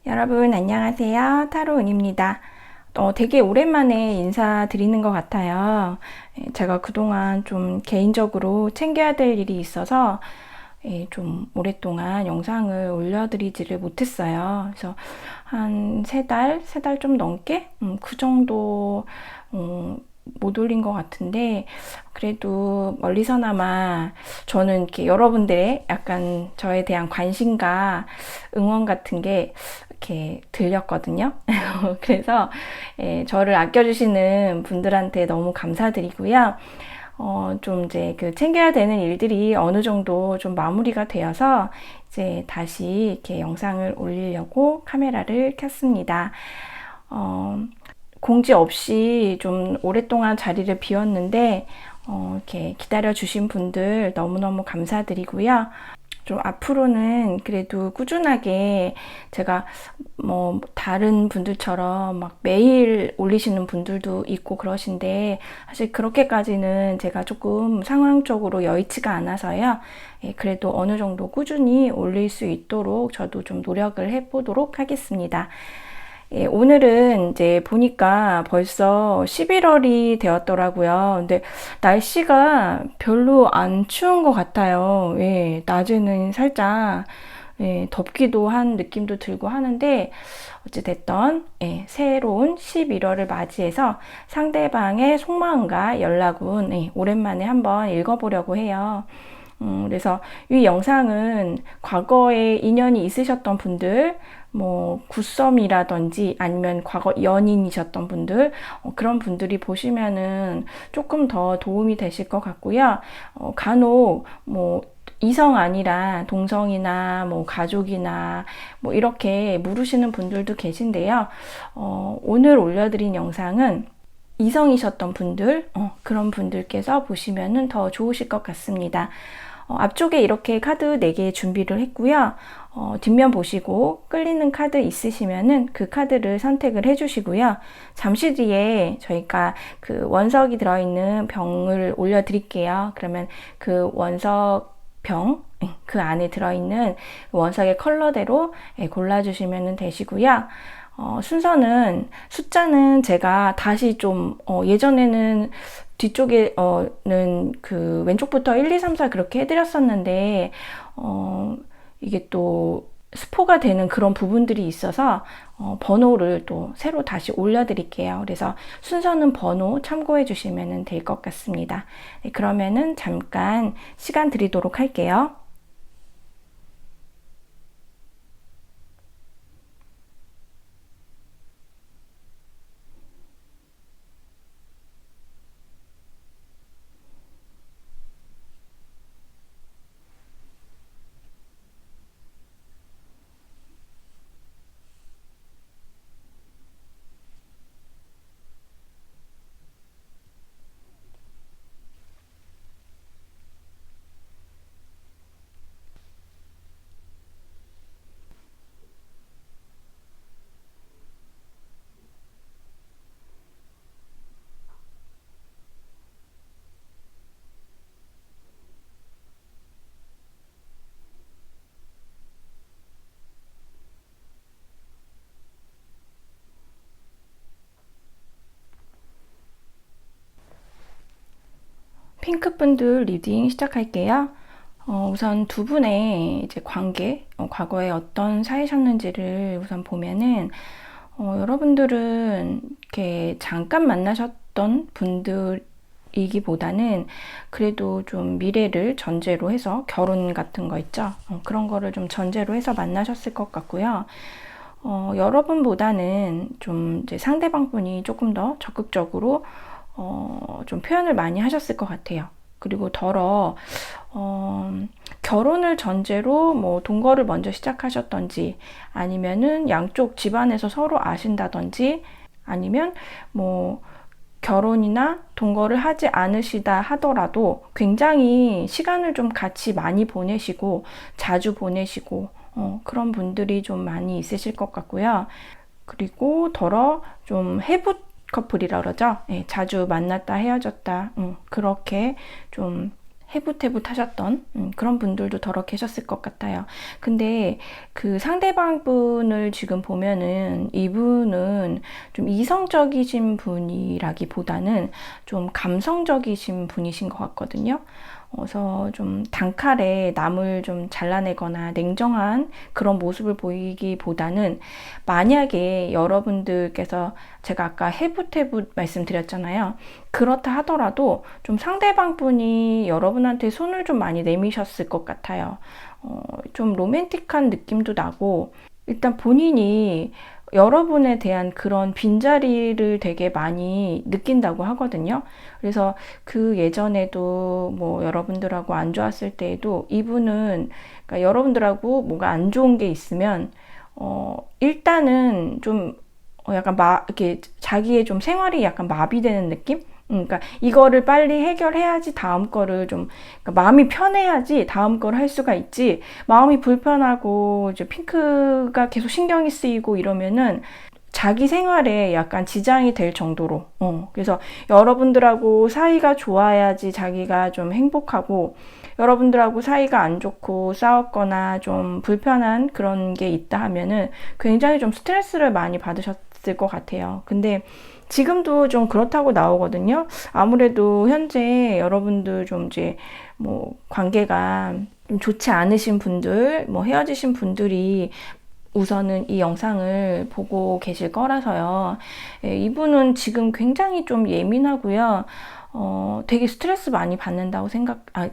여러분 안녕하세요. 타로은입니다. 되게 오랜만에 인사드리는 것 같아요. 제가 그동안 좀 개인적으로 챙겨야 될 일이 있어서 좀 오랫동안 영상을 올려드리지를 못했어요. 그래서 한 세 달 좀 넘게 그 정도 못 올린 것 같은데, 그래도 멀리서나마 저는 이렇게 여러분들의 약간 저에 대한 관심과 응원 같은 게 이렇게 들렸거든요. 그래서 저를 아껴주시는 분들한테 너무 감사드리고요. 좀 이제 그 챙겨야 되는 일들이 어느 정도 좀 마무리가 되어서 이제 다시 이렇게 영상을 올리려고 카메라를 켰습니다. 공지 없이 좀 오랫동안 자리를 비웠는데, 이렇게 기다려주신 분들 너무너무 감사드리고요. 좀 앞으로는 그래도 꾸준하게 제가 뭐 다른 분들처럼 막 매일 올리시는 분들도 있고 그러신데, 사실 그렇게까지는 제가 조금 상황적으로 여의치가 않아서요. 그래도 어느 정도 꾸준히 올릴 수 있도록 저도 좀 노력을 해보도록 하겠습니다. 오늘은 이제 보니까 벌써 11월이 되었더라고요. 근데 날씨가 별로 안 추운 것 같아요. 낮에는 살짝 덥기도 한 느낌도 들고 하는데, 어찌됐던 새로운 11월을 맞이해서 상대방의 속마음과 연락운 오랜만에 한번 읽어보려고 해요. 그래서 이 영상은 과거에 인연이 있으셨던 분들, 뭐 굿썸이라든지 아니면 과거 연인이셨던 분들, 그런 분들이 보시면은 조금 더 도움이 되실 것 같고요. 간혹 뭐 이성 아니라 동성이나 뭐 가족이나 뭐 이렇게 물으시는 분들도 계신데요. 오늘 올려드린 영상은 이성이셨던 분들, 그런 분들께서 보시면은 더 좋으실 것 같습니다. 앞쪽에 이렇게 카드 4개 준비를 했고요. 뒷면 보시고 끌리는 카드 있으시면은 그 카드를 선택을 해주시고요. 잠시 뒤에 저희가 그 원석이 들어있는 병을 올려드릴게요. 그러면 그 원석 병, 그 안에 들어있는 원석의 컬러대로 골라주시면 되시고요. 순서는, 숫자는 제가 다시 좀 예전에는 뒤쪽에는 그 왼쪽부터 1, 2, 3, 4 그렇게 해드렸었는데, 이게 또 스포가 되는 그런 부분들이 있어서 번호를 또 새로 다시 올려드릴게요. 그래서 순서는 번호 참고해 주시면 될 것 같습니다. 그러면은 잠깐 시간 드리도록 할게요. 핑크분들 리딩 시작할게요. 우선 두 분의 이제 관계, 과거에 어떤 사이셨는지를 우선 보면은, 여러분들은 이렇게 잠깐 만나셨던 분들이기보다는 그래도 좀 미래를 전제로 해서 결혼 같은 거 있죠. 그런 거를 좀 전제로 해서 만나셨을 것 같고요. 여러분보다는 좀 이제 상대방 분이 조금 더 적극적으로 좀 표현을 많이 하셨을 것 같아요. 그리고 결혼을 전제로 뭐 동거를 먼저 시작하셨던지, 아니면은 양쪽 집안에서 서로 아신다든지, 아니면 뭐 결혼이나 동거를 하지 않으시다 하더라도 굉장히 시간을 좀 같이 많이 보내시고 자주 보내시고 그런 분들이 좀 많이 있으실 것 같고요. 그리고 좀 해부 커플이라 그러죠. 자주 만났다 헤어졌다, 그렇게 좀 해붓해붓 하셨던 그런 분들도 더러 계셨을 것 같아요. 근데 그 상대방 분을 지금 보면은 이분은 좀 이성적이신 분이라기보다는 좀 감성적이신 분이신 것 같거든요. 그래서 좀 단칼에 남을 좀 잘라내거나 냉정한 그런 모습을 보이기보다는, 만약에 여러분들께서 제가 아까 해붓해붓 말씀드렸잖아요. 그렇다 하더라도 좀 상대방 분이 여러분한테 손을 좀 많이 내미셨을 것 같아요. 좀 로맨틱한 느낌도 나고, 일단 본인이 여러분에 대한 그런 빈자리를 되게 많이 느낀다고 하거든요. 그래서 그 예전에도 뭐 여러분들하고 안 좋았을 때에도 이분은, 그러니까 여러분들하고 뭐가 안 좋은 게 있으면 일단은 좀 약간 이렇게 자기의 좀 생활이 약간 마비되는 느낌? 그러니까 이거를 빨리 해결해야지 다음 거를 좀, 그러니까 마음이 편해야지 다음 걸 할 수가 있지, 마음이 불편하고 이제 핑크가 계속 신경이 쓰이고 이러면은 자기 생활에 약간 지장이 될 정도로, 그래서 여러분들하고 사이가 좋아야지 자기가 좀 행복하고, 여러분들하고 사이가 안 좋고 싸웠거나 좀 불편한 그런 게 있다 하면은 굉장히 좀 스트레스를 많이 받으셨을 것 같아요. 근데 지금도 좀 그렇다고 나오거든요. 아무래도 현재 여러분들 좀 이제 뭐 관계가 좀 좋지 않으신 분들, 뭐 헤어지신 분들이 우선은 이 영상을 보고 계실 거라서요. 이분은 지금 굉장히 좀 예민하고요. 되게 스트레스 많이 받는다고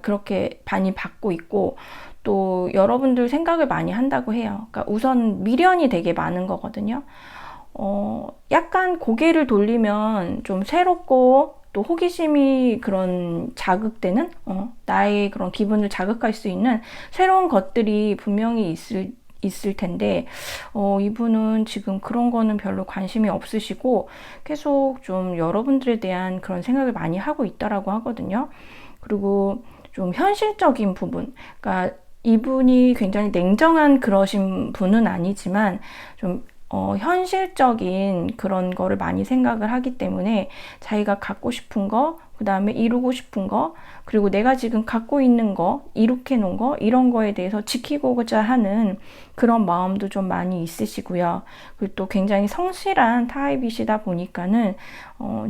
그렇게 많이 받고 있고, 또 여러분들 생각을 많이 한다고 해요. 그러니까 우선 미련이 되게 많은 거거든요. 약간 고개를 돌리면 좀 새롭고 또 호기심이 그런 자극되는, 나의 그런 기분을 자극할 수 있는 새로운 것들이 분명히 있을 텐데, 이분은 지금 그런 거는 별로 관심이 없으시고 계속 좀 여러분들에 대한 그런 생각을 많이 하고 있다라고 하거든요. 그리고 좀 현실적인 부분, 그러니까 이분이 굉장히 냉정한 그러신 분은 아니지만 좀 현실적인 그런 거를 많이 생각을 하기 때문에 자기가 갖고 싶은 거, 그 다음에 이루고 싶은 거, 그리고 내가 지금 갖고 있는 거, 이룩해 놓은 거, 이런 거에 대해서 지키고자 하는 그런 마음도 좀 많이 있으시고요. 그리고 또 굉장히 성실한 타입이시다 보니까는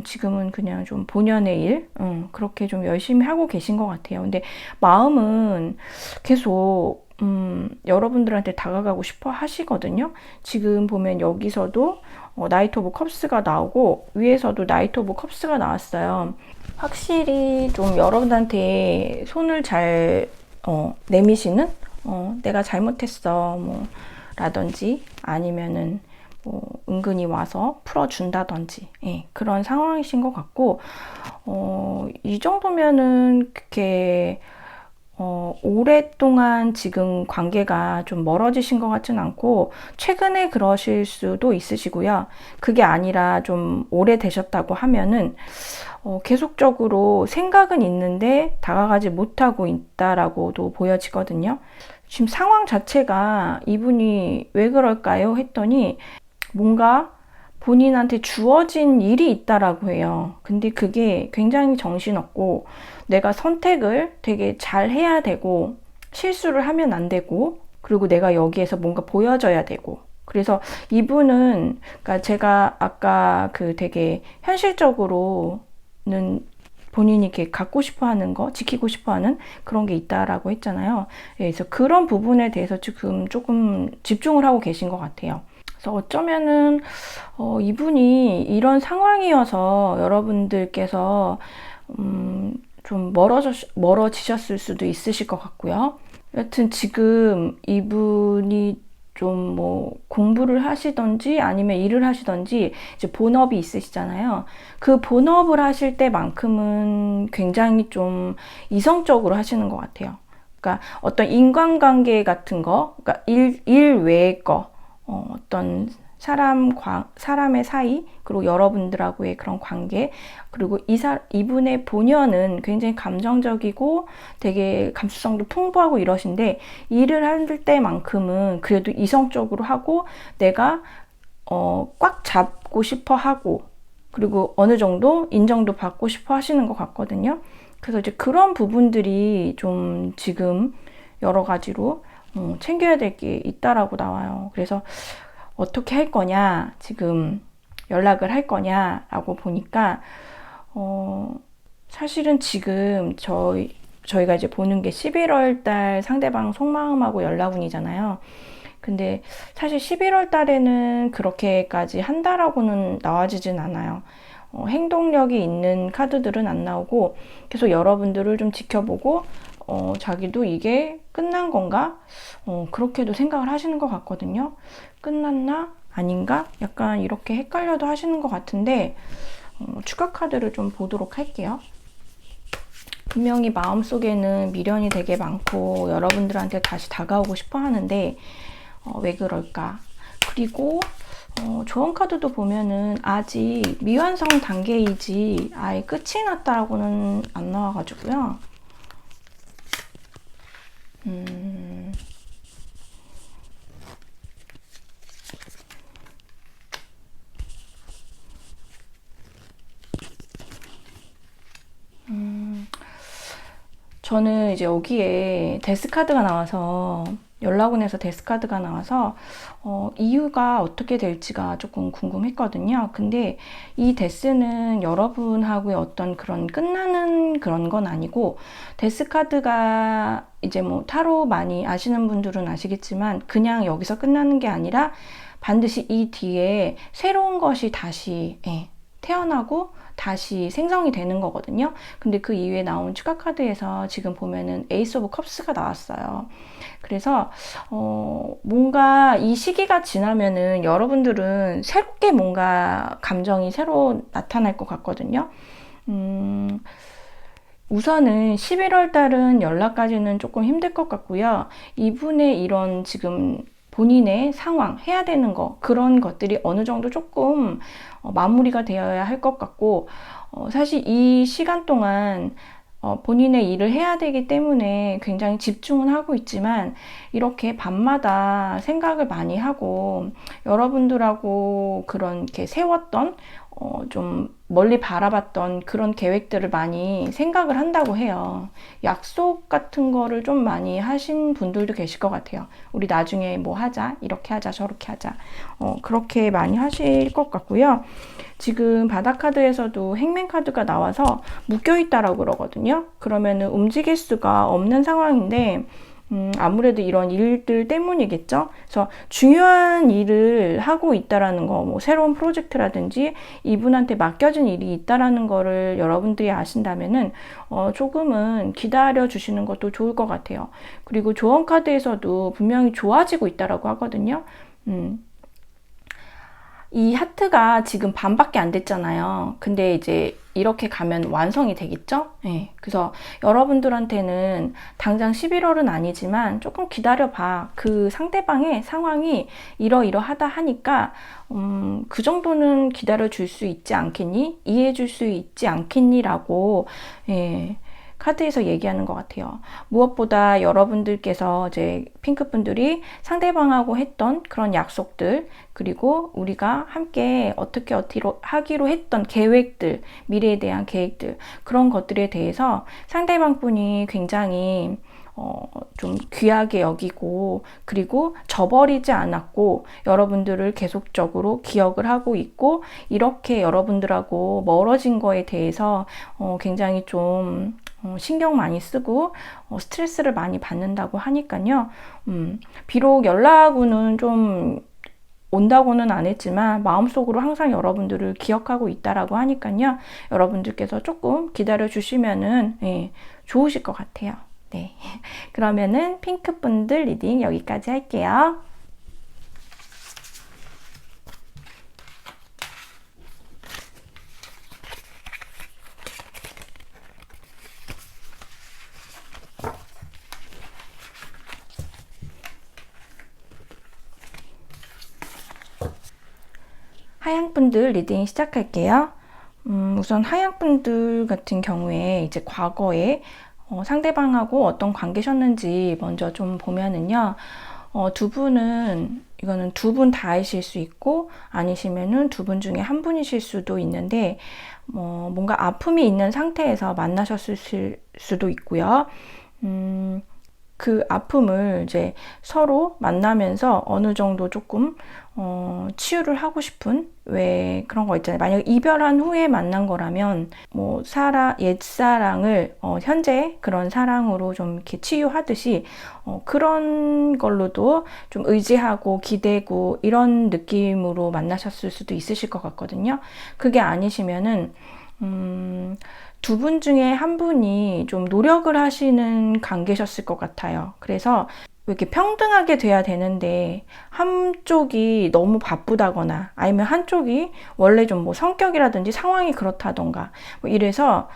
지금은 그냥 좀 본연의 일, 그렇게 좀 열심히 하고 계신 것 같아요. 근데 마음은 계속 여러분들한테 다가가고 싶어 하시거든요. 지금 보면 여기서도 나이트 오브 컵스가 나오고 위에서도 나이트 오브 컵스가 나왔어요. 확실히 좀 여러분한테 손을 잘 내미시는, 내가 잘못했어 뭐 라든지, 아니면은 뭐 은근히 와서 풀어준다든지, 그런 상황이신 것 같고, 이 정도면은 그렇게 오랫동안 지금 관계가 좀 멀어지신 것 같진 않고, 최근에 그러실 수도 있으시고요. 그게 아니라 좀 오래되셨다고 하면은 계속적으로 생각은 있는데 다가가지 못하고 있다라고도 보여지거든요. 지금 상황 자체가 이분이 왜 그럴까요? 했더니 뭔가 본인한테 주어진 일이 있다라고 해요. 근데 그게 굉장히 정신없고, 내가 선택을 되게 잘 해야 되고, 실수를 하면 안 되고, 그리고 내가 여기에서 뭔가 보여줘야 되고. 그래서 이분은, 그러니까 제가 아까 그 되게 현실적으로는 본인이 이렇게 갖고 싶어 하는 거, 지키고 싶어 하는 그런 게 있다라고 했잖아요. 그래서 그런 부분에 대해서 지금 조금 집중을 하고 계신 것 같아요. 그래서 어쩌면은 이분이 이런 상황이어서 여러분들께서 좀 멀어지셨을 수도 있으실 것 같고요. 여튼 지금 이분이 좀 뭐 공부를 하시던지 아니면 일을 하시던지 이제 본업이 있으시잖아요. 그 본업을 하실 때만큼은 굉장히 좀 이성적으로 하시는 것 같아요. 그러니까 어떤 인간관계 같은 거, 그러니까 일 외의 거, 어떤 사람의 사이, 그리고 여러분들하고의 그런 관계, 그리고 이분의 본연은 굉장히 감정적이고 되게 감수성도 풍부하고 이러신데, 일을 할 때만큼은 그래도 이성적으로 하고 내가 꽉 잡고 싶어 하고, 그리고 어느 정도 인정도 받고 싶어 하시는 것 같거든요. 그래서 이제 그런 부분들이 좀 지금 여러 가지로 챙겨야 될 게 있다라고 나와요. 그래서 어떻게 할 거냐, 지금 연락을 할 거냐라고 보니까 사실은 지금 저희가 이제 보는 게 11월 달 상대방 속마음하고 연락운이잖아요. 근데 사실 11월 달에는 그렇게까지 한다라고는 나와지진 않아요. 행동력이 있는 카드들은 안 나오고 계속 여러분들을 좀 지켜보고 자기도 이게 끝난 건가? 그렇게도 생각을 하시는 것 같거든요. 끝났나? 아닌가? 약간 이렇게 헷갈려도 하시는 것 같은데 추가 카드를 좀 보도록 할게요. 분명히 마음속에는 미련이 되게 많고 여러분들한테 다시 다가오고 싶어 하는데 왜 그럴까? 그리고 조언 카드도 보면은 아직 미완성 단계이지 아예 끝이 났다라고는 안 나와가지고요. 저는 이제 여기에 데스 카드가 나와서 연락운에서 데스 카드가 나와서 이유가 어떻게 될지가 조금 궁금했거든요. 근데 이 데스는 여러분하고의 어떤 그런 끝나는 그런 건 아니고 데스 카드가 이제 뭐 타로 많이 아시는 분들은 아시겠지만 그냥 여기서 끝나는 게 아니라 반드시 이 뒤에 새로운 것이 다시 태어나고 다시 생성이 되는 거거든요. 근데 그 이후에 나온 추가 카드에서 지금 보면은 에이스 오브 컵스가 나왔어요. 그래서 뭔가 이 시기가 지나면은 여러분들은 새롭게 뭔가 감정이 새로 나타날 것 같거든요. 우선은 11월 달은 연락까지는 조금 힘들 것 같고요. 이분의 이런 지금 본인의 상황, 해야 되는 거, 그런 것들이 어느 정도 조금 마무리가 되어야 할 것 같고, 사실 이 시간 동안 본인의 일을 해야 되기 때문에 굉장히 집중은 하고 있지만, 이렇게 밤마다 생각을 많이 하고, 여러분들하고 그런 이렇게 세웠던, 좀 멀리 바라봤던 그런 계획들을 많이 생각을 한다고 해요. 약속 같은 거를 좀 많이 하신 분들도 계실 것 같아요. 우리 나중에 뭐 하자, 이렇게 하자, 저렇게 하자. 그렇게 많이 하실 것 같고요. 지금 바닥카드에서도 행맨 카드가 나와서 묶여있다라고 그러거든요. 그러면은 움직일 수가 없는 상황인데, 아무래도 이런 일들 때문이겠죠. 그래서 중요한 일을 하고 있다라는 거, 뭐 새로운 프로젝트라든지 이분한테 맡겨진 일이 있다라는 거를 여러분들이 아신다면은 조금은 기다려 주시는 것도 좋을 것 같아요. 그리고 조언 카드에서도 분명히 좋아지고 있다라고 하거든요. 이 하트가 지금 반밖에 안 됐잖아요. 근데 이제 이렇게 가면 완성이 되겠죠? 네. 그래서 여러분들한테는 당장 11월은 아니지만 조금 기다려봐. 그 상대방의 상황이 이러이러하다 하니까 그 정도는 기다려 줄 수 있지 않겠니? 이해해 줄 수 있지 않겠니? 라고 카드에서 얘기하는 것 같아요. 무엇보다 여러분들께서 이제 핑크분들이 상대방하고 했던 그런 약속들, 그리고 우리가 함께 어떻게 하기로 했던 계획들, 미래에 대한 계획들, 그런 것들에 대해서 상대방 분이 굉장히 좀 귀하게 여기고, 그리고 저버리지 않았고 여러분들을 계속적으로 기억을 하고 있고, 이렇게 여러분들하고 멀어진 거에 대해서 굉장히 좀 신경 많이 쓰고 스트레스를 많이 받는다고 하니까요. 비록 연락은 좀 온다고는 안 했지만 마음속으로 항상 여러분들을 기억하고 있다라고 하니까요. 여러분들께서 조금 기다려 주시면은 좋으실 것 같아요. 네. 그러면은 핑크분들 리딩 여기까지 할게요. 하양분들 리딩 시작할게요. 우선 하양분들 같은 경우에 이제 과거에 상대방하고 어떤 관계셨는지 먼저 좀 보면은요. 두 분은 이거는 두 분 다이실 수 있고 아니시면은 두 분 중에 한 분이실 수도 있는데 뭔가 아픔이 있는 상태에서 만나셨을 수도 있고요. 그 아픔을 이제 서로 만나면서 어느 정도 조금 치유를 하고 싶은, 왜 그런 거 있잖아요. 만약 이별한 후에 만난 거라면 뭐 옛사랑을 현재 그런 사랑으로 좀 이렇게 치유하듯이 그런 걸로도 좀 의지하고 기대고 이런 느낌으로 만나셨을 수도 있으실 것 같거든요. 그게 아니시면은 두 분 중에 한 분이 좀 노력을 하시는 관계셨을 것 같아요. 그래서 이렇게 평등하게 돼야 되는데 한쪽이 너무 바쁘다거나 아니면 한쪽이 원래 좀 뭐 성격이라든지 상황이 그렇다던가 뭐 이래서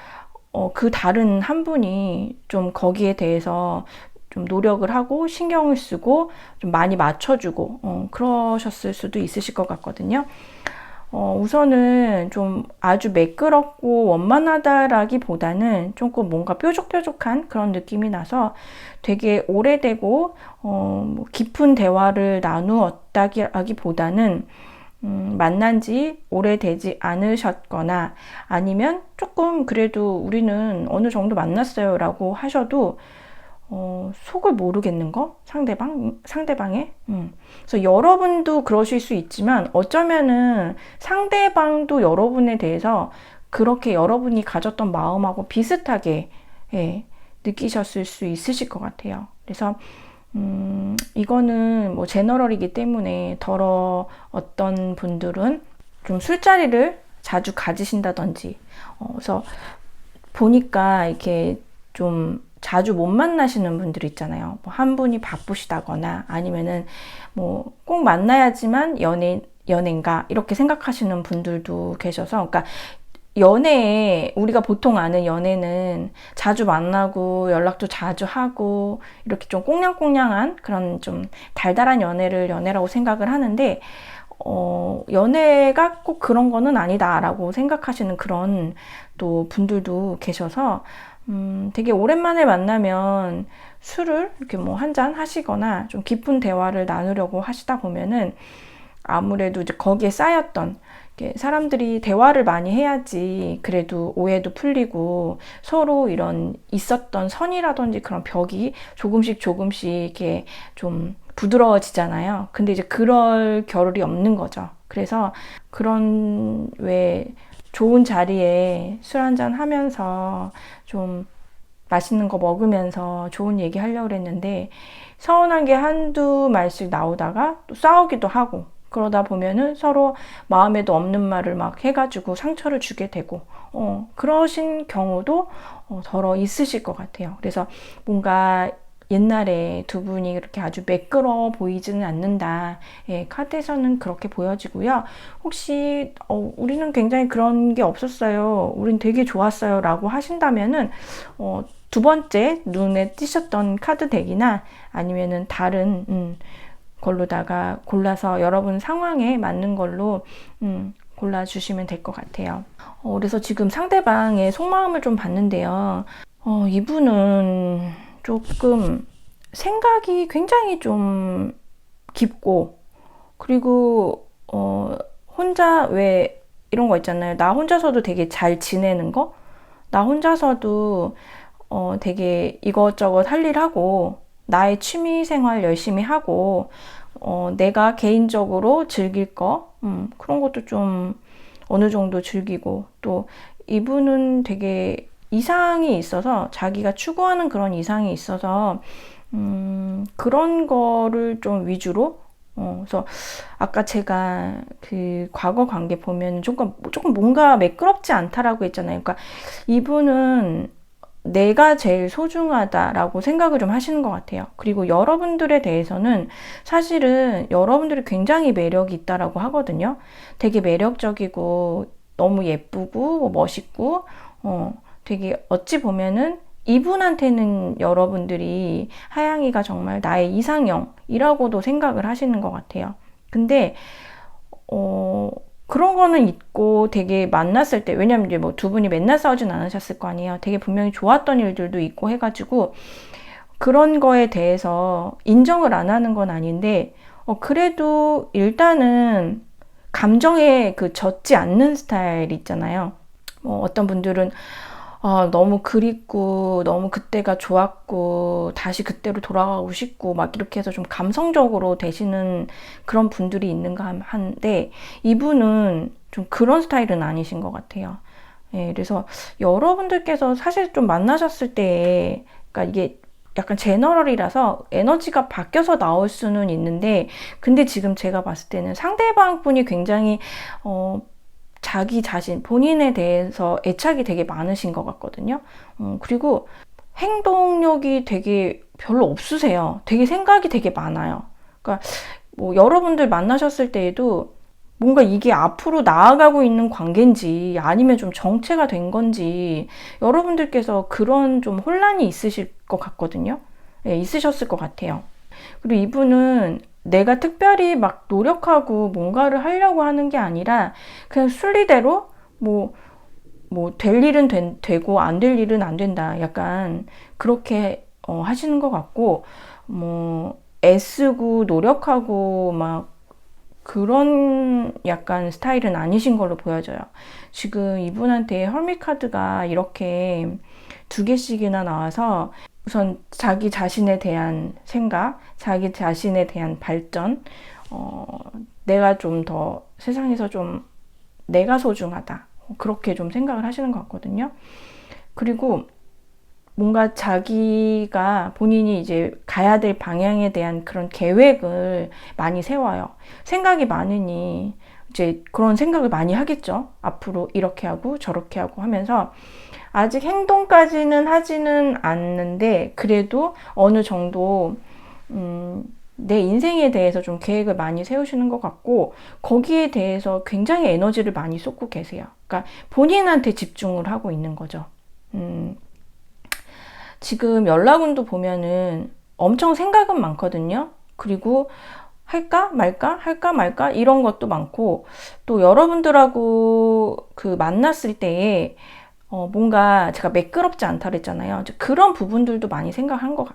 그 다른 한 분이 좀 거기에 대해서 좀 노력을 하고 신경을 쓰고 좀 많이 맞춰주고 그러셨을 수도 있으실 것 같거든요. 우선은 좀 아주 매끄럽고 원만하다라기보다는 조금 뭔가 뾰족뾰족한 그런 느낌이 나서 되게 오래되고 뭐 깊은 대화를 나누었다기보다는 만난 지 오래되지 않으셨거나 아니면 조금 그래도 우리는 어느 정도 만났어요 라고 하셔도 속을 모르겠는 거? 상대방의? 그래서 여러분도 그러실 수 있지만 어쩌면은 상대방도 여러분에 대해서 그렇게 여러분이 가졌던 마음하고 비슷하게 느끼셨을 수 있으실 것 같아요. 그래서 이거는 뭐 제너럴이기 때문에 어떤 분들은 좀 술자리를 자주 가지신다든지 그래서 보니까 이렇게 좀 자주 못 만나시는 분들 있잖아요. 뭐 한 분이 바쁘시다거나 아니면은 뭐 꼭 만나야지만 연애인가 이렇게 생각하시는 분들도 계셔서, 그러니까 우리가 보통 아는 연애는 자주 만나고 연락도 자주 하고 이렇게 좀 꽁냥꽁냥한 그런 좀 달달한 연애를 연애라고 생각을 하는데 연애가 꼭 그런 거는 아니다라고 생각하시는 그런 또 분들도 계셔서 되게 오랜만에 만나면 술을 이렇게 뭐 한 잔 하시거나 좀 깊은 대화를 나누려고 하시다 보면은 아무래도 이제 거기에 쌓였던 사람들이 대화를 많이 해야지 그래도 오해도 풀리고 서로 이런 있었던 선이라든지 그런 벽이 조금씩 이렇게 좀 부드러워지잖아요. 근데 이제 그럴 겨를이 없는 거죠. 그래서 그런 왜 좋은 자리에 술 한잔 하면서 좀 맛있는 거 먹으면서 좋은 얘기 하려고 했는데 서운한 게 한두 말씩 나오다가 또 싸우기도 하고 그러다 보면은 서로 마음에도 없는 말을 막 해가지고 상처를 주게 되고 그러신 경우도 더러 있으실 것 같아요. 그래서 뭔가 옛날에 두 분이 그렇게 아주 매끄러워 보이지는 않는다. 카드에서는 그렇게 보여지고요. 혹시 우리는 굉장히 그런 게 없었어요. 우린 되게 좋았어요. 라고 하신다면은 두 번째 눈에 띄셨던 카드 덱이나 아니면은 다른 걸로다가 골라서 여러분 상황에 맞는 걸로 골라주시면 될 것 같아요. 그래서 지금 상대방의 속마음을 좀 봤는데요. 이분은 조금 생각이 굉장히 좀 깊고, 그리고 혼자 왜 이런 거 있잖아요. 나 혼자서도 되게 잘 지내는 거? 나 혼자서도 되게 이것저것 할 일 하고 나의 취미 생활 열심히 하고 내가 개인적으로 즐길 거 그런 것도 좀 어느 정도 즐기고, 또 이분은 되게 이상이 있어서 자기가 추구하는 그런 이상이 있어서 그런 거를 좀 위주로 그래서 아까 제가 그 과거 관계 보면 조금 뭔가 매끄럽지 않다라고 했잖아요. 그러니까 이분은 내가 제일 소중하다라고 생각을 좀 하시는 것 같아요. 그리고 여러분들에 대해서는 사실은 여러분들이 굉장히 매력이 있다라고 하거든요. 되게 매력적이고 너무 예쁘고 멋있고 되게 어찌 보면은 이분한테는 여러분들이 하양이가 정말 나의 이상형이라고도 생각을 하시는 것 같아요. 근데 그런 거는 있고 되게 만났을 때, 왜냐면 이제 뭐 두 분이 맨날 싸우진 않으셨을 거 아니에요. 되게 분명히 좋았던 일들도 있고 해가지고 그런 거에 대해서 인정을 안 하는 건 아닌데 그래도 일단은 감정에 젖지 않는 스타일 있잖아요. 어떤 분들은 너무 그립고 너무 그때가 좋았고 다시 그때로 돌아가고 싶고 막 이렇게 해서 좀 감성적으로 되시는 그런 분들이 있는가 한데, 이분은 좀 그런 스타일은 아니신 것 같아요. 예, 그래서 여러분들께서 사실 좀 만나셨을 때, 그러니까 이게 약간 제너럴이라서 에너지가 바뀌어서 나올 수는 있는데, 근데 지금 제가 봤을 때는 상대방 분이 굉장히 자기 자신, 본인에 대해서 애착이 되게 많으신 것 같거든요. 그리고 행동력이 되게 별로 없으세요. 되게 생각이 되게 많아요. 그러니까 뭐 여러분들 만나셨을 때에도 뭔가 이게 앞으로 나아가고 있는 관계인지 아니면 좀 정체가 된 건지 여러분들께서 그런 좀 혼란이 있으실 것 같거든요. 예, 있으셨을 것 같아요. 그리고 이분은 내가 특별히 막 노력하고 뭔가를 하려고 하는 게 아니라 그냥 순리대로 될 일은 되고 안 될 일은 안 된다. 약간 그렇게 하시는 것 같고, 애쓰고 노력하고 막 그런 약간 스타일은 아니신 걸로 보여져요. 지금 이분한테 헐밋 카드가 이렇게 2개씩이나 나와서 우선 자기 자신에 대한 생각, 자기 자신에 대한 발전, 내가 좀 더 세상에서 좀 내가 소중하다. 그렇게 좀 생각을 하시는 것 같거든요. 그리고 뭔가 자기가 본인이 이제 가야 될 방향에 대한 그런 계획을 많이 세워요. 생각이 많으니 이제 그런 생각을 많이 하겠죠. 앞으로 이렇게 하고 저렇게 하고 하면서 아직 행동까지는 하지는 않는데 그래도 어느 정도 내 인생에 대해서 좀 계획을 많이 세우시는 것 같고, 거기에 대해서 굉장히 에너지를 많이 쏟고 계세요. 그러니까 본인한테 집중을 하고 있는 거죠. 지금 연락운도 보면은 엄청 생각은 많거든요. 그리고 할까 말까 할까 말까 이런 것도 많고, 또 여러분들하고 만났을 때에 뭔가 제가 매끄럽지 않다 그랬잖아요. 그런 부분들도 많이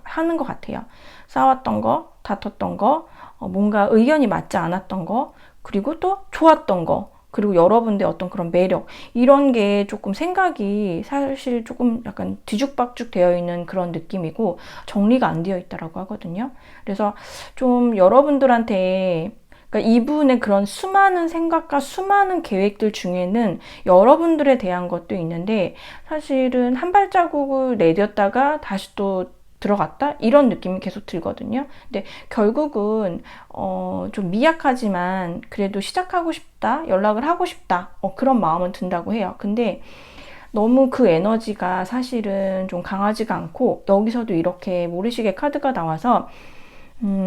하는 것 같아요. 싸웠던 거, 다퉜던 거, 뭔가 의견이 맞지 않았던 거, 그리고 또 좋았던 거, 그리고 여러분들의 어떤 그런 매력, 이런 게 조금 생각이 사실 조금 약간 뒤죽박죽 되어 있는 그런 느낌이고 정리가 안 되어 있다라고 하거든요. 그래서 좀 여러분들한테, 그러니까 이분의 그런 수많은 생각과 수많은 계획들 중에는 여러분들에 대한 것도 있는데 사실은 한 발자국을 내렸다가 다시 또 들어갔다? 이런 느낌이 계속 들거든요. 근데 결국은 좀 미약하지만 그래도 시작하고 싶다, 연락을 하고 싶다, 그런 마음은 든다고 해요. 근데 너무 그 에너지가 사실은 좀 강하지가 않고, 여기서도 이렇게 모래시계 카드가 나와서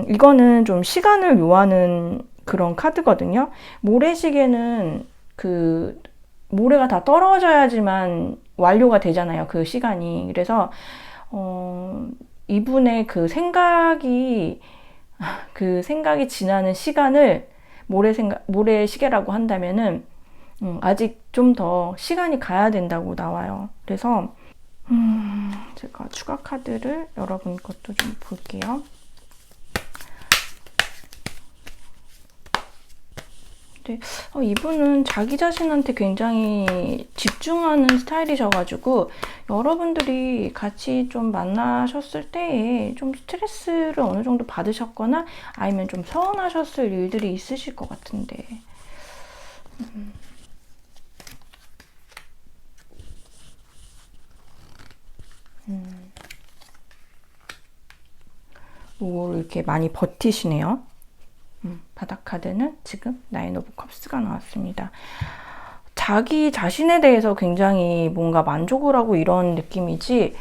이거는 좀 시간을 요하는 그런 카드거든요. 모래시계는 모래가 다 떨어져야지만 완료가 되잖아요. 그 시간이. 그래서 이분의 그 생각이 지나는 시간을 모래시계라고 한다면은 아직 좀 더 시간이 가야 된다고 나와요. 그래서 제가 추가 카드를 여러분 것도 좀 볼게요. 이분은 자기 자신한테 굉장히 집중하는 스타일이셔가지고 여러분들이 같이 좀 만나셨을 때에 좀 스트레스를 어느 정도 받으셨거나 아니면 좀 서운하셨을 일들이 있으실 것 같은데, 뭐 이렇게 많이 버티시네요. 바닥 카드는 지금 나인 오브 컵스가 나왔습니다. 자기 자신에 대해서 굉장히 뭔가 만족을 하고 이런 느낌이지,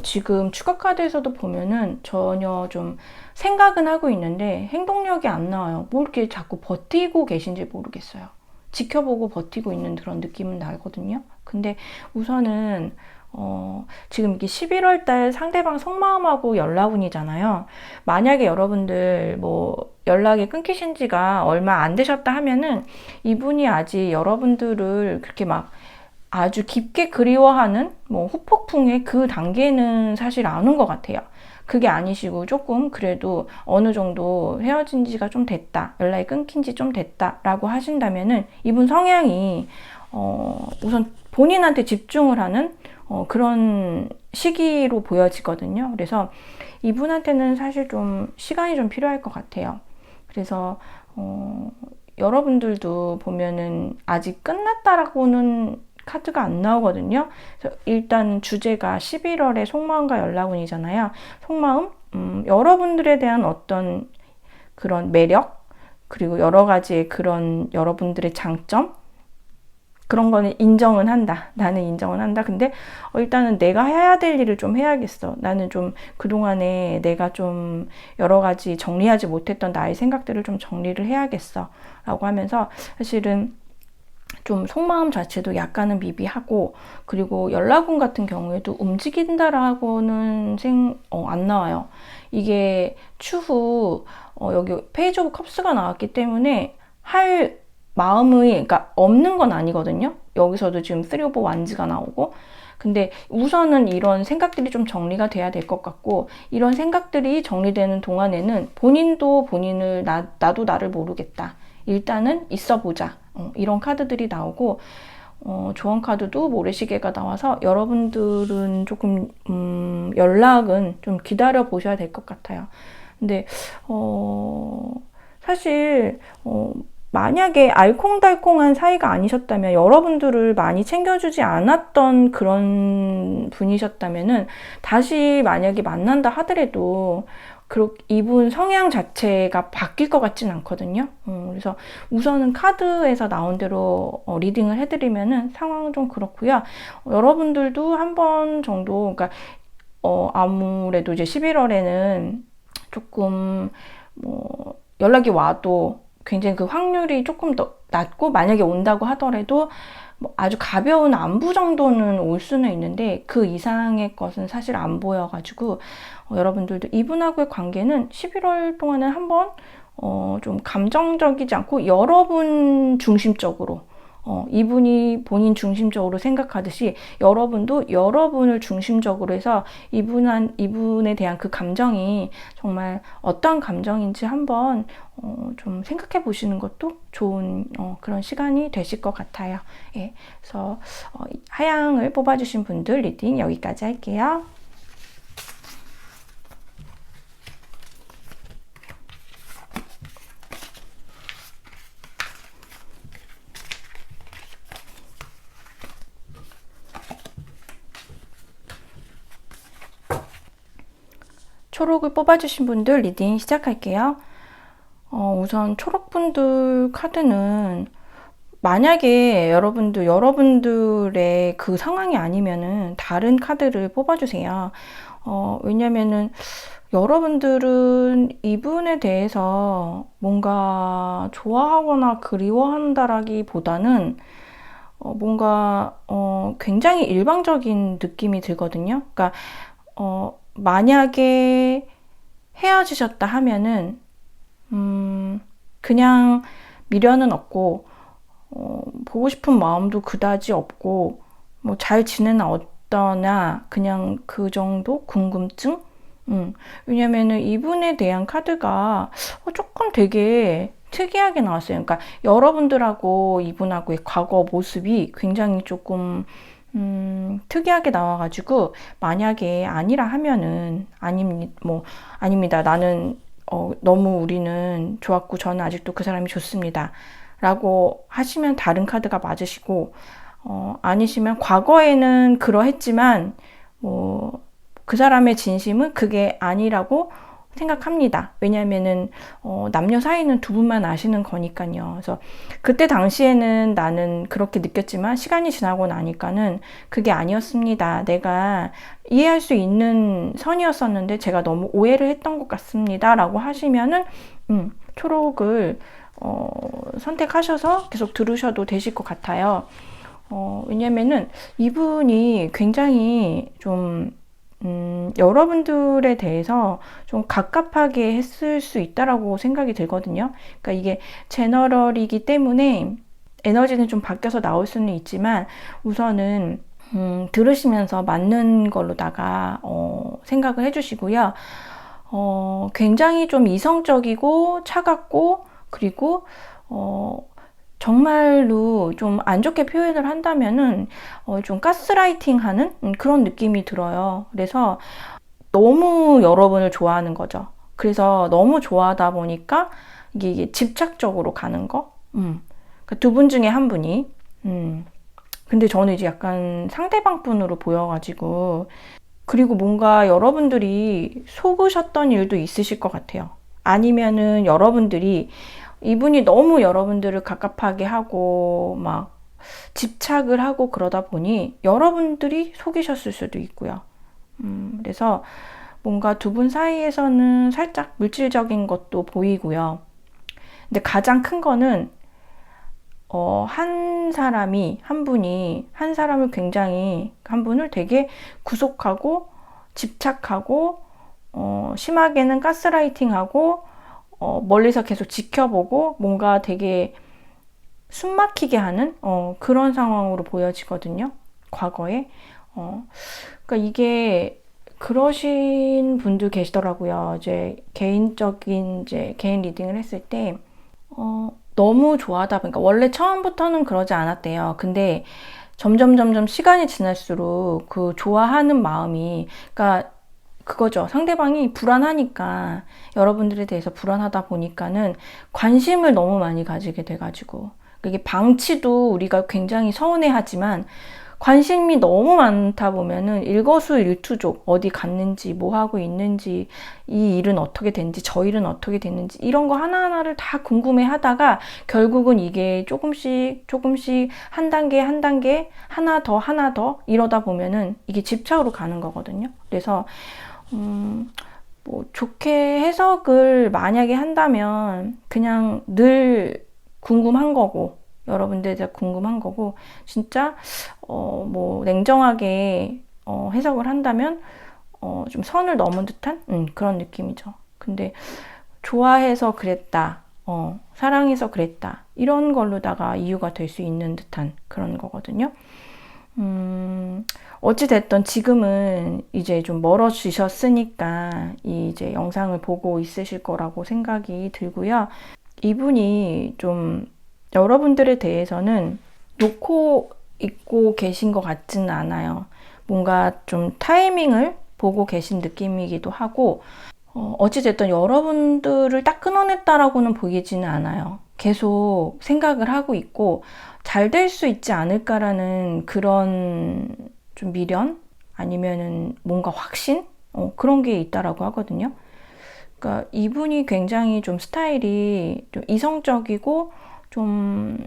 지금 추가 카드에서도 보면은 전혀 좀 생각은 하고 있는데 행동력이 안 나와요. 뭐 이렇게 자꾸 버티고 계신지 모르겠어요. 지켜보고 버티고 있는 그런 느낌은 나거든요. 근데 우선은 지금 이게 11월 달 상대방 속마음하고 연락운이잖아요. 만약에 여러분들 뭐 연락이 끊기신 지가 얼마 안 되셨다 하면은 이분이 아직 여러분들을 그렇게 막 아주 깊게 그리워하는 뭐 후폭풍의 그 단계는 사실 안 온 것 같아요. 그게 아니시고 조금 그래도 어느 정도 헤어진 지가 좀 됐다, 연락이 끊긴 지 좀 됐다라고 하신다면은 이분 성향이 우선 본인한테 집중을 하는 그런 시기로 보여지거든요. 그래서 이분한테는 사실 좀 시간이 좀 필요할 것 같아요. 그래서 여러분들도 보면은 아직 끝났다라고는 카드가 안 나오거든요. 그래서 일단 주제가 11월에 속마음과 연락운이잖아요. 속마음, 여러분들에 대한 어떤 그런 매력, 그리고 여러 가지의 그런 여러분들의 장점, 그런 거는 인정은 한다. 나는 인정은 한다. 근데 일단은 내가 해야 될 일을 좀 해야겠어. 나는 좀 그동안에 내가 좀 여러 가지 정리하지 못했던 나의 생각들을 좀 정리를 해야겠어. 라고 하면서 사실은 좀 속마음 자체도 약간은 미비하고, 그리고 연락운 같은 경우에도 움직인다라고는 안 나와요. 이게 추후 여기 페이지 오브 컵스가 나왔기 때문에 할 마음이, 그러니까 없는 건 아니거든요. 여기서도 지금 3 오브 완즈가 나오고, 근데 우선은 이런 생각들이 좀 정리가 돼야 될 것 같고, 이런 생각들이 정리되는 동안에는 본인도 본인을 나도 나를 모르겠다, 일단은 있어 보자, 이런 카드들이 나오고, 조언 카드도 모래시계가 나와서 여러분들은 조금 연락은 좀 기다려 보셔야 될 것 같아요. 근데 사실 만약에 알콩달콩한 사이가 아니셨다면, 여러분들을 많이 챙겨주지 않았던 그런 분이셨다면은 다시 만약에 만난다 하더라도 이분 성향 자체가 바뀔 것 같진 않거든요. 그래서 우선은 카드에서 나온 대로 리딩을 해드리면은 상황은 좀 그렇고요. 여러분들도 한 번 정도, 그러니까 아무래도 이제 11월에는 조금 연락이 와도 굉장히 그 확률이 조금 더 낮고, 만약에 온다고 하더라도 아주 가벼운 안부 정도는 올 수는 있는데 그 이상의 것은 사실 안 보여가지고, 여러분들도 이분하고의 관계는 11월 동안은 한번 좀 감정적이지 않고 여러분 중심적으로, 이분이 본인 중심적으로 생각하듯이 여러분도 여러분을 중심적으로 해서 이분에 대한 그 감정이 정말 어떤 감정인지 한번 좀 생각해 보시는 것도 좋은 그런 시간이 되실 것 같아요. 예, 그래서 하양을 뽑아주신 분들 리딩 여기까지 할게요. 초록을 뽑아주신 분들 리딩 시작할게요. 우선 초록분들 카드는, 만약에 여러분들의 그 상황이 아니면은 다른 카드를 뽑아주세요. 왜냐면은 여러분들은 이분에 대해서 뭔가 좋아하거나 그리워한다라기보다는 뭔가 굉장히 일방적인 느낌이 들거든요. 그러니까 만약에 헤어지셨다 하면은 그냥 미련은 없고, 보고 싶은 마음도 그다지 없고, 뭐 잘 지내나 어떠나 그냥 그 정도 궁금증? 왜냐면은 이분에 대한 카드가 조금 되게 특이하게 나왔어요. 그러니까 여러분들하고 이분하고의 과거 모습이 굉장히 조금 특이하게 나와가지고, 만약에 아니라 하면은 아닙니다. 나는 너무 우리는 좋았고 저는 아직도 그 사람이 좋습니다 라고 하시면 다른 카드가 맞으시고, 아니시면 과거에는 그러했지만 그 사람의 진심은 그게 아니라고 생각합니다. 왜냐면은 남녀 사이는 두 분만 아시는 거니까요. 그래서 그때 당시에는 나는 그렇게 느꼈지만 시간이 지나고 나니까는 그게 아니었습니다. 내가 이해할 수 있는 선이었었는데 제가 너무 오해를 했던 것 같습니다 라고 하시면은 초록을 선택하셔서 계속 들으셔도 되실 것 같아요. 왜냐면은 이분이 굉장히 좀 여러분들에 대해서 좀 갑갑하게 했을 수 있다라고 생각이 들거든요. 그러니까 이게 제너럴이기 때문에 에너지는 좀 바뀌어서 나올 수는 있지만, 우선은 들으시면서 맞는 걸로다가 생각을 해주시고요. 굉장히 좀 이성적이고 차갑고 그리고 정말로 좀 안 좋게 표현을 한다면은 좀 가스라이팅 하는 그런 느낌이 들어요. 그래서 너무 여러분을 좋아하는 거죠. 그래서 너무 좋아하다 보니까 이게 집착적으로 가는 거. 그러니까 두 분 중에 한 분이. 근데 저는 이제 약간 상대방 분으로 보여가지고 그리고 뭔가 여러분들이 속으셨던 일도 있으실 것 같아요. 아니면은 여러분들이 이분이 너무 여러분들을 갑갑하게 하고 막 집착을 하고 그러다 보니 여러분들이 속이셨을 수도 있고요. 그래서 뭔가 두 분 사이에서는 살짝 물질적인 것도 보이고요. 근데 가장 큰 거는 한 사람이, 한 분이, 한 사람을 굉장히, 한 분을 되게 구속하고, 집착하고, 심하게는 가스라이팅하고, 멀리서 계속 지켜보고, 뭔가 되게 숨막히게 하는, 그런 상황으로 보여지거든요. 과거에. 그러니까 이게, 그러신 분도 계시더라고요. 이제 개인적인, 이제 개인 리딩을 했을 때, 너무 좋아하다 보니까 원래 처음부터는 그러지 않았대요. 근데 점점 시간이 지날수록 그 좋아하는 마음이 그러니까 그거죠. 상대방이 불안하니까 여러분들에 대해서 불안하다 보니까는 관심을 너무 많이 가지게 돼가지고 이게 방치도 우리가 굉장히 서운해하지만 관심이 너무 많다 보면은 일거수일투족 어디 갔는지 뭐 하고 있는지 이 일은 어떻게 됐는지 저 일은 어떻게 됐는지 이런 거 하나하나를 다 궁금해 하다가 결국은 이게 조금씩 한 단계 하나 더 이러다 보면은 이게 집착으로 가는 거거든요. 그래서 뭐 좋게 해석을 만약에 한다면 그냥 늘 궁금한 거고 여러분들에 대해 궁금한 거고 진짜 뭐 냉정하게 해석을 한다면 좀 선을 넘은 듯한 그런 느낌이죠. 근데 좋아해서 그랬다, 사랑해서 그랬다 이런 걸로다가 이유가 될 수 있는 듯한 그런 거거든요. 어찌됐든 지금은 이제 좀 멀어지셨으니까 이제 영상을 보고 있으실 거라고 생각이 들고요. 이분이 좀 여러분들에 대해서는 놓고 있고 계신 것 같지는 않아요. 뭔가 좀 타이밍을 보고 계신 느낌이기도 하고 어찌됐든 여러분들을 딱 끊어냈다라고는 보이지는 않아요. 계속 생각을 하고 있고 잘 될 수 있지 않을까라는 그런 좀 미련 아니면은 뭔가 확신 그런 게 있다라고 하거든요. 그러니까 이분이 굉장히 좀 스타일이 좀 이성적이고 좀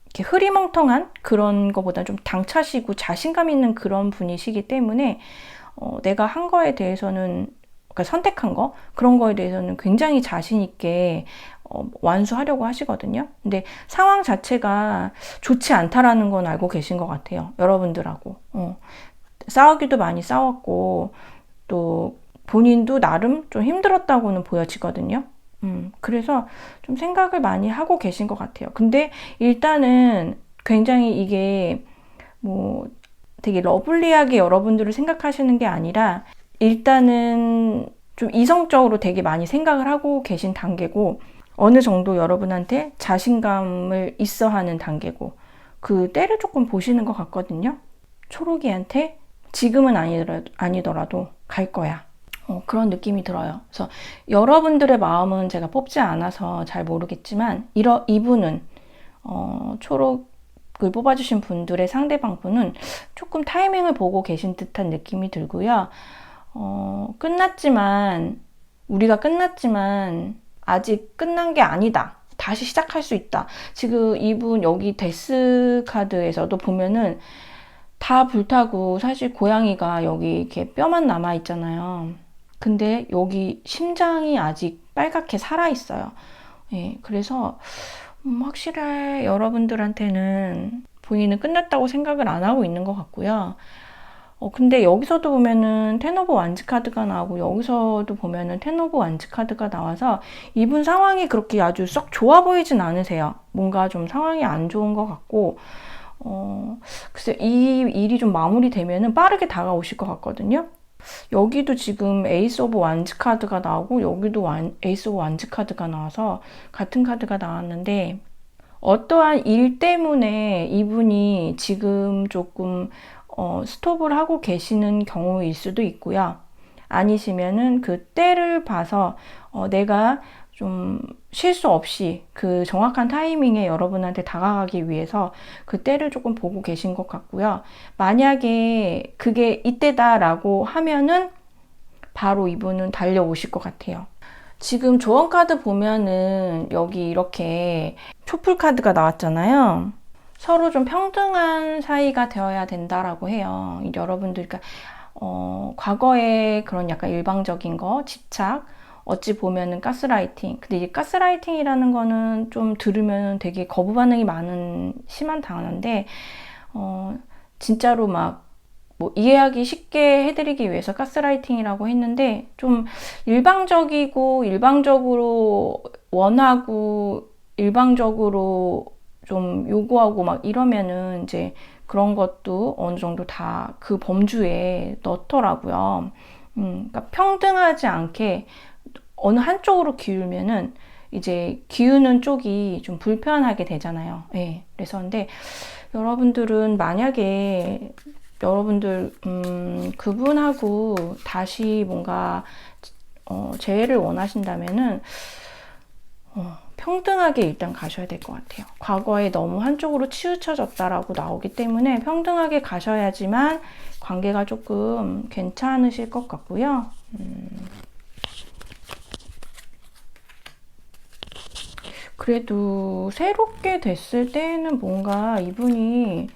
이렇게 흐리멍텅한 그런 거보다 좀 당차시고 자신감 있는 그런 분이시기 때문에 내가 한 거에 대해서는 그러니까 선택한 거 그런 거에 대해서는 굉장히 자신 있게 완수하려고 하시거든요. 근데 상황 자체가 좋지 않다라는 건 알고 계신 것 같아요. 여러분들하고 싸우기도 많이 싸웠고 또 본인도 나름 좀 힘들었다고는 보여지거든요. 그래서 좀 생각을 많이 하고 계신 것 같아요. 근데 일단은 굉장히 이게 뭐 되게 러블리하게 여러분들을 생각하시는 게 아니라 일단은 좀 이성적으로 되게 많이 생각을 하고 계신 단계고 어느 정도 여러분한테 자신감을 있어 하는 단계고 그 때를 조금 보시는 것 같거든요. 초록이한테 지금은 아니더라도 갈 거야. 그런 느낌이 들어요. 그래서 여러분들의 마음은 제가 뽑지 않아서 잘 모르겠지만 이분은 초록을 뽑아주신 분들의 상대방 분은 조금 타이밍을 보고 계신 듯한 느낌이 들고요. 우리가 끝났지만 아직 끝난 게 아니다. 다시 시작할 수 있다. 지금 이분 여기 데스 카드에서도 보면은 다 불타고 사실 고양이가 여기 이렇게 뼈만 남아 있잖아요. 근데 여기 심장이 아직 빨갛게 살아있어요. 예, 그래서 확실히 여러분들한테는 본인은 끝났다고 생각을 안 하고 있는 것 같고요. 근데 여기서도 보면은 텐 오브 완즈 카드가 나오고 여기서도 보면은 텐 오브 완즈 카드가 나와서 이분 상황이 그렇게 아주 썩 좋아 보이진 않으세요. 뭔가 좀 상황이 안 좋은 것 같고 글쎄 이 일이 좀 마무리되면은 빠르게 다가오실 것 같거든요. 여기도 지금 에이스 오브 완즈 카드가 나오고 여기도 에이스 오브 완즈 카드가 나와서 같은 카드가 나왔는데 어떠한 일 때문에 이분이 지금 조금 스톱을 하고 계시는 경우일 수도 있고요. 아니시면은 그 때를 봐서 내가 좀 실수 없이 그 정확한 타이밍에 여러분한테 다가가기 위해서 그 때를 조금 보고 계신 것 같고요. 만약에 그게 이때다라고 하면은 바로 이분은 달려오실 것 같아요. 지금 조언 카드 보면은 여기 이렇게 촛불 카드가 나왔잖아요. 서로 좀 평등한 사이가 되어야 된다라고 해요. 여러분들, 그러니까 과거에 그런 약간 일방적인 거, 집착, 어찌 보면은 가스라이팅. 근데 이 가스라이팅이라는 거는 좀 들으면 되게 거부 반응이 많은 심한 단어인데, 진짜로 막 뭐 이해하기 쉽게 해드리기 위해서 가스라이팅이라고 했는데 좀 일방적이고 일방적으로 원하고 일방적으로 좀 요구하고 막 이러면은 이제 그런 것도 어느 정도 다 그 범주에 넣더라고요. 그러니까 평등하지 않게 어느 한쪽으로 기울면은 이제 기우는 쪽이 좀 불편하게 되잖아요. 네. 그래서 근데 여러분들은 만약에 여러분들 그분하고 다시 뭔가 재회를 원하신다면은 평등하게 일단 가셔야 될 것 같아요. 과거에 너무 한쪽으로 치우쳐졌다라고 나오기 때문에 평등하게 가셔야지만 관계가 조금 괜찮으실 것 같고요. 그래도 새롭게 됐을 때는 뭔가 이분이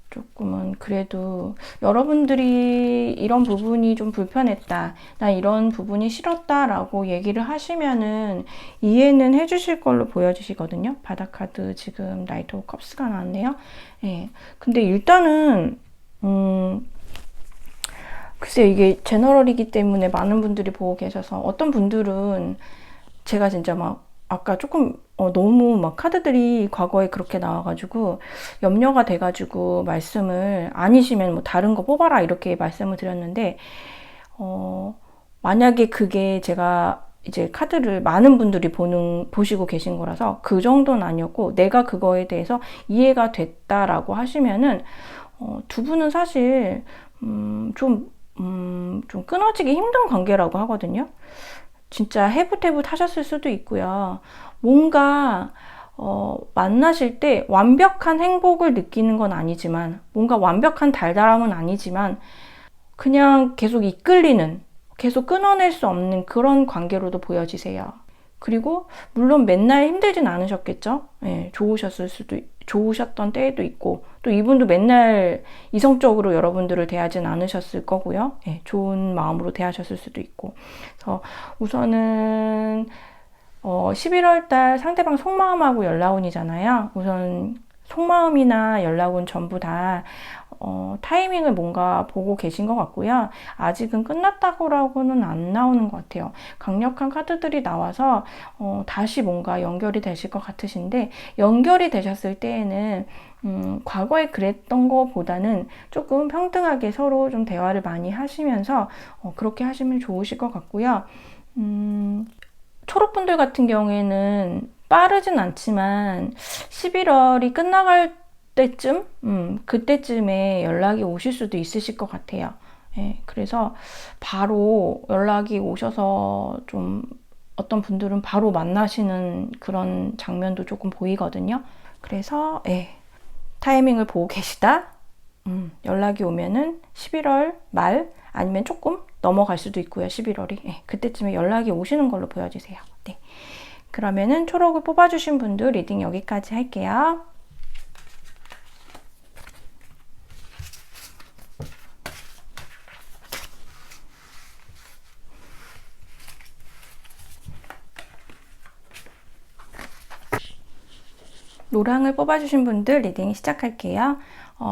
조금은 그래도 여러분들이 이런 부분이 좀 불편했다, 나 이런 부분이 싫었다라고 얘기를 하시면은 이해는 해주실 걸로 보여지시거든요. 바닥카드 지금 나이트 오브 컵스가 나왔네요. 예. 근데 일단은 글쎄 이게 제너럴이기 때문에 많은 분들이 보고 계셔서 어떤 분들은 제가 진짜 막 아까 조금 너무 막 카드들이 과거에 그렇게 나와가지고 염려가 돼가지고 말씀을 아니시면 뭐 다른 거 뽑아라 이렇게 말씀을 드렸는데 만약에 그게 제가 이제 카드를 많은 분들이 보시고 계신 거라서 그 정도는 아니었고 내가 그거에 대해서 이해가 됐다라고 하시면은 두 분은 사실 좀 끊어지기 힘든 관계라고 하거든요. 진짜 해붓해붓 하셨을 수도 있고요. 뭔가 만나실 때 완벽한 행복을 느끼는 건 아니지만 뭔가 완벽한 달달함은 아니지만 그냥 계속 이끌리는, 계속 끊어낼 수 없는 그런 관계로도 보여지세요. 그리고 물론 맨날 힘들진 않으셨겠죠? 예, 좋으셨던 때도 있고 또 이분도 맨날 이성적으로 여러분들을 대하진 않으셨을 거고요. 예, 좋은 마음으로 대하셨을 수도 있고. 그래서 우선은 11월 달 상대방 속마음하고 연락운이잖아요. 우선 속마음이나 연락운 전부 다 타이밍을 뭔가 보고 계신 것 같고요. 아직은 끝났다고라고는 안 나오는 것 같아요. 강력한 카드들이 나와서 다시 뭔가 연결이 되실 것 같으신데 연결이 되셨을 때에는 과거에 그랬던 것보다는 조금 평등하게 서로 좀 대화를 많이 하시면서 그렇게 하시면 좋으실 것 같고요. 초록분들 같은 경우에는 빠르진 않지만 11월이 끝나갈 때쯤, 그때쯤에 연락이 오실 수도 있으실 것 같아요. 예, 그래서 바로 연락이 오셔서 좀 어떤 분들은 바로 만나시는 그런 장면도 조금 보이거든요. 그래서 예, 타이밍을 보고 계시다. 연락이 오면은 11월 말 아니면 조금 넘어갈 수도 있고요. 11월이. 예, 그때쯤에 연락이 오시는 걸로 보여주세요. 네. 그러면은 초록을 뽑아주신 분들 리딩 여기까지 할게요. 노랑을 뽑아주신 분들 리딩 시작할게요.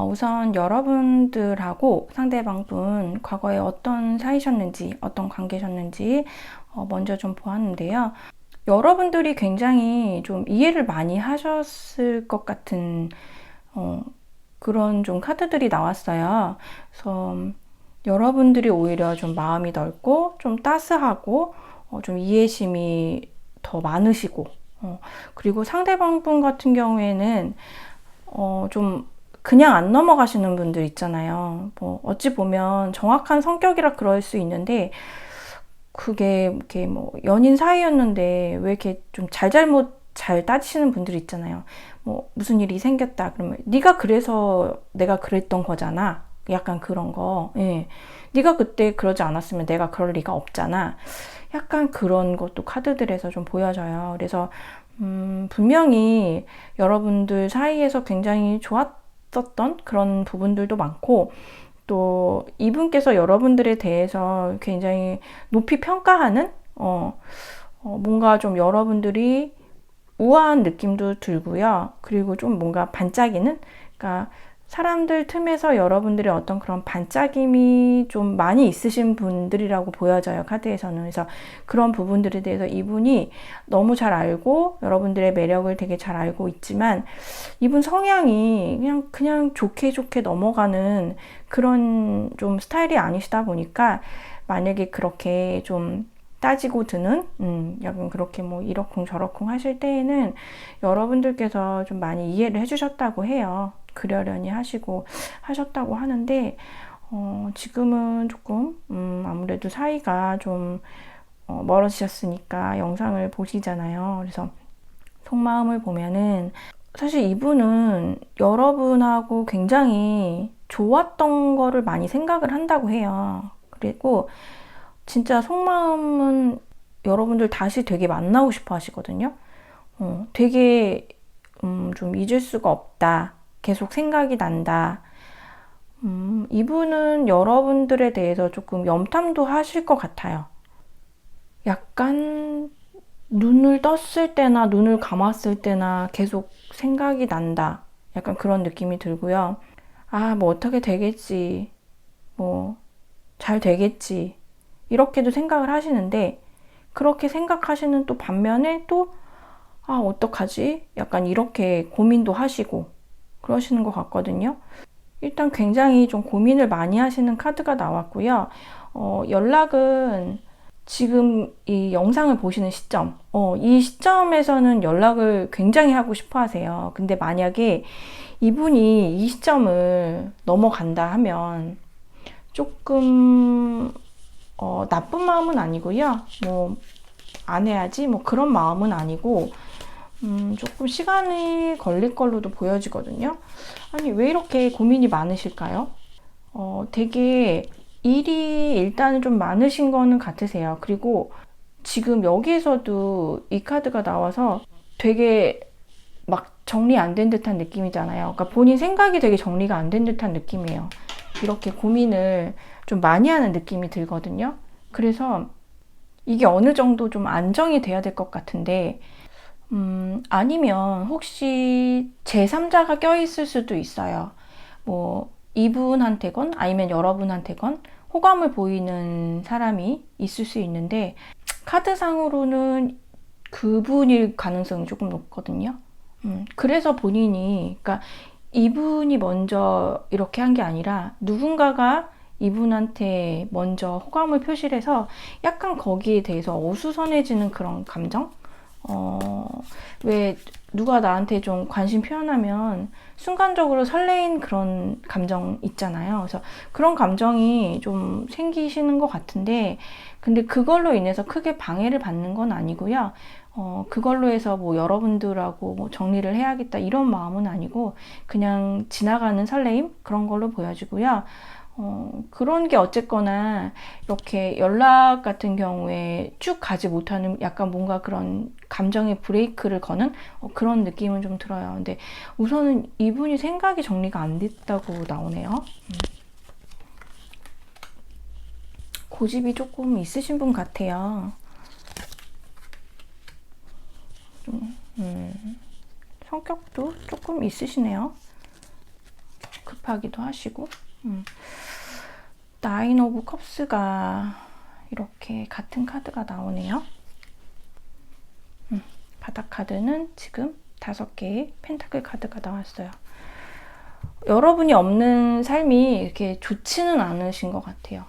우선 여러분들하고 상대방분 과거에 어떤 사이셨는지 어떤 관계셨는지 먼저 좀 보았는데요. 여러분들이 굉장히 좀 이해를 많이 하셨을 것 같은 그런 좀 카드들이 나왔어요. 그래서 여러분들이 오히려 좀 마음이 넓고 좀 따스하고 좀 이해심이 더 많으시고 그리고 상대방 분 같은 경우에는 좀 그냥 안 넘어가시는 분들 있잖아요. 뭐 어찌 보면 정확한 성격이라 그럴 수 있는데 그게 이렇게 뭐 연인 사이였는데 왜 이렇게 좀 잘잘못 잘 따지시는 분들 있잖아요. 뭐 무슨 일이 생겼다 그러면 네가 그래서 내가 그랬던 거잖아. 약간 그런 거. 예. 네가 그때 그러지 않았으면 내가 그럴 리가 없잖아. 약간 그런 것도 카드들에서 좀 보여져요. 그래서 분명히 여러분들 사이에서 굉장히 좋았었던 그런 부분들도 많고 또 이분께서 여러분들에 대해서 굉장히 높이 평가하는 뭔가 좀 여러분들이 우아한 느낌도 들고요. 그리고 좀 뭔가 반짝이는, 그러니까 사람들 틈에서 여러분들의 어떤 그런 반짝임이 좀 많이 있으신 분들이라고 보여져요, 카드에서는. 그래서 그런 부분들에 대해서 이분이 너무 잘 알고 여러분들의 매력을 되게 잘 알고 있지만 이분 성향이 그냥 좋게 좋게 넘어가는 그런 좀 스타일이 아니시다 보니까 만약에 그렇게 좀 따지고 드는 약간 그렇게 뭐 이러쿵 저러쿵 하실 때에는 여러분들께서 좀 많이 이해를 해주셨다고 해요. 그러려니 하시고 하셨다고 하는데 지금은 조금 아무래도 사이가 좀 멀어지셨으니까 영상을 보시잖아요. 그래서 속마음을 보면은 사실 이분은 여러분하고 굉장히 좋았던 거를 많이 생각을 한다고 해요. 그리고 진짜 속마음은 여러분들 다시 되게 만나고 싶어 하시거든요. 되게 좀 잊을 수가 없다. 계속 생각이 난다. 이분은 여러분들에 대해서 조금 염탐도 하실 것 같아요. 약간 눈을 떴을 때나 눈을 감았을 때나 계속 생각이 난다. 약간 그런 느낌이 들고요. 아, 뭐 어떻게 되겠지. 뭐 잘 되겠지. 이렇게도 생각을 하시는데 그렇게 생각하시는 또 반면에 또 아, 어떡하지? 약간 이렇게 고민도 하시고 그러시는 것 같거든요. 일단 굉장히 좀 고민을 많이 하시는 카드가 나왔고요. 연락은 지금 이 영상을 보시는 시점, 이 시점에서는 연락을 굉장히 하고 싶어 하세요. 근데 만약에 이분이 이 시점을 넘어간다 하면 조금, 나쁜 마음은 아니고요. 뭐, 안 해야지, 뭐 그런 마음은 아니고, 조금 시간이 걸릴 걸로도 보여지거든요. 아니, 왜 이렇게 고민이 많으실까요? 되게 일이 일단은 좀 많으신 거는 같으세요. 그리고 지금 여기에서도 이 카드가 나와서 되게 막 정리 안 된 듯한 느낌이잖아요. 그러니까 본인 생각이 되게 정리가 안 된 듯한 느낌이에요. 이렇게 고민을 좀 많이 하는 느낌이 들거든요. 그래서 이게 어느 정도 좀 안정이 돼야 될 것 같은데, 아니면 혹시 제3자가 껴있을 수도 있어요. 뭐, 이분한테건 아니면 여러분한테건 호감을 보이는 사람이 있을 수 있는데, 카드상으로는 그분일 가능성이 조금 높거든요. 그래서 본인이, 그러니까 이분이 먼저 이렇게 한 게 아니라 누군가가 이분한테 먼저 호감을 표시를 해서 약간 거기에 대해서 어수선해지는 그런 감정? 왜 누가 나한테 좀 관심 표현하면 순간적으로 설레인 그런 감정 있잖아요. 그래서 그런 감정이 좀 생기시는 것 같은데, 근데 그걸로 인해서 크게 방해를 받는 건 아니고요. 그걸로 해서 뭐 여러분들하고 뭐 정리를 해야겠다 이런 마음은 아니고 그냥 지나가는 설레임? 그런 걸로 보여지고요. 그런 게 어쨌거나 이렇게 연락 같은 경우에 쭉 가지 못하는 약간 뭔가 그런 감정의 브레이크를 거는 그런 느낌은 좀 들어요. 근데 우선은 이분이 생각이 정리가 안 됐다고 나오네요. 고집이 조금 있으신 분 같아요. 좀, 성격도 조금 있으시네요. 급하기도 하시고. 나인 오브 컵스가 이렇게 같은 카드가 나오네요. 바닥 카드는 지금 5개의 펜타클 카드가 나왔어요. 여러분이 없는 삶이 이렇게 좋지는 않으신 것 같아요.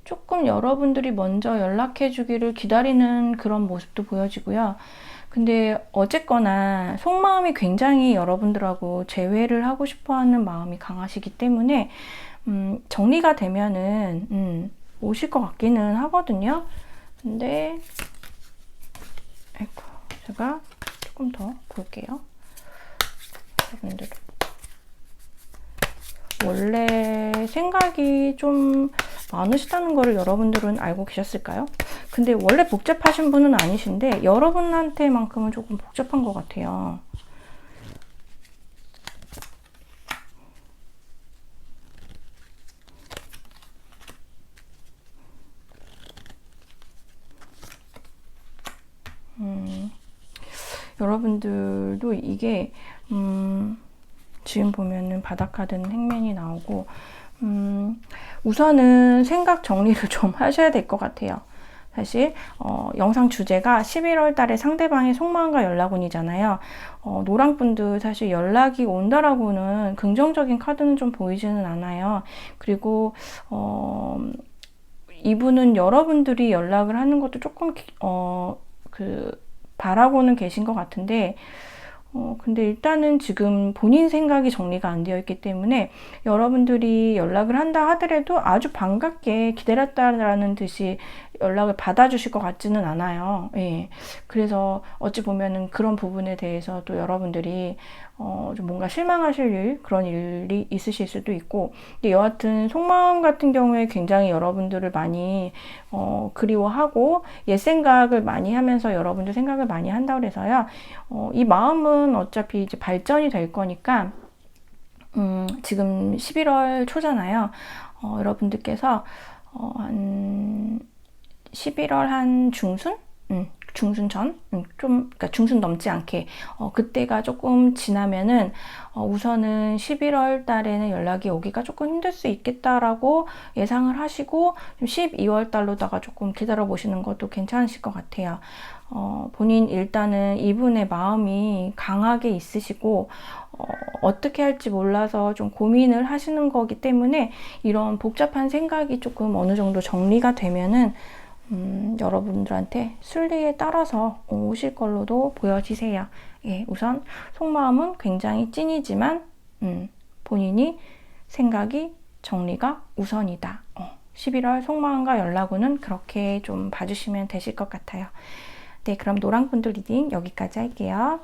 조금 여러분들이 먼저 연락해 주기를 기다리는 그런 모습도 보여지고요. 근데 어쨌거나 속마음이 굉장히 여러분들하고 재회를 하고 싶어 하는 마음이 강하시기 때문에 정리가 되면은 오실 것 같기는 하거든요. 근데 아이고, 제가 조금 더 볼게요. 여러분들 원래 생각이 좀 많으시다는 거를 여러분들은 알고 계셨을까요? 근데 원래 복잡하신 분은 아니신데 여러분한테만큼은 조금 복잡한 것 같아요. 여러분들도 이게 지금 보면은 바닥 카드는 행맨이 나오고 우선은 생각 정리를 좀 하셔야 될 것 같아요. 사실 영상 주제가 11월 달에 상대방의 속마음과 연락운이잖아요. 노랑분들 사실 연락이 온다라고는 긍정적인 카드는 좀 보이지는 않아요. 그리고 이분은 여러분들이 연락을 하는 것도 조금 바라고는 계신 것 같은데 근데 일단은 지금 본인 생각이 정리가 안 되어 있기 때문에 여러분들이 연락을 한다 하더라도 아주 반갑게 기다렸다라는 듯이 연락을 받아주실 것 같지는 않아요. 예. 그래서 어찌 보면은 그런 부분에 대해서 또 여러분들이 좀 뭔가 실망하실 그런 일이 있으실 수도 있고, 근데 여하튼 속마음 같은 경우에 굉장히 여러분들을 많이 그리워하고 옛 생각을 많이 하면서 여러분들 생각을 많이 한다고 해서요. 이 마음은 어차피 이제 발전이 될 거니까 지금 11월 초잖아요. 여러분들께서 한 11월 한 중순? 중순 전? 그러니까 중순 넘지 않게 그때가 조금 지나면은 우선은 11월 달에는 연락이 오기가 조금 힘들 수 있겠다라고 예상을 하시고 12월 달로다가 조금 기다려 보시는 것도 괜찮으실 것 같아요. 본인 일단은 이분의 마음이 강하게 있으시고 어떻게 할지 몰라서 좀 고민을 하시는 거기 때문에 이런 복잡한 생각이 조금 어느 정도 정리가 되면은 여러분들한테 순리에 따라서 오실 걸로도 보여지세요. 예, 우선 속마음은 굉장히 찐이지만 본인이 생각이 정리가 우선이다. 11월 속마음과 연락운은 그렇게 좀 봐주시면 되실 것 같아요. 네, 그럼 노랑분들 리딩 여기까지 할게요.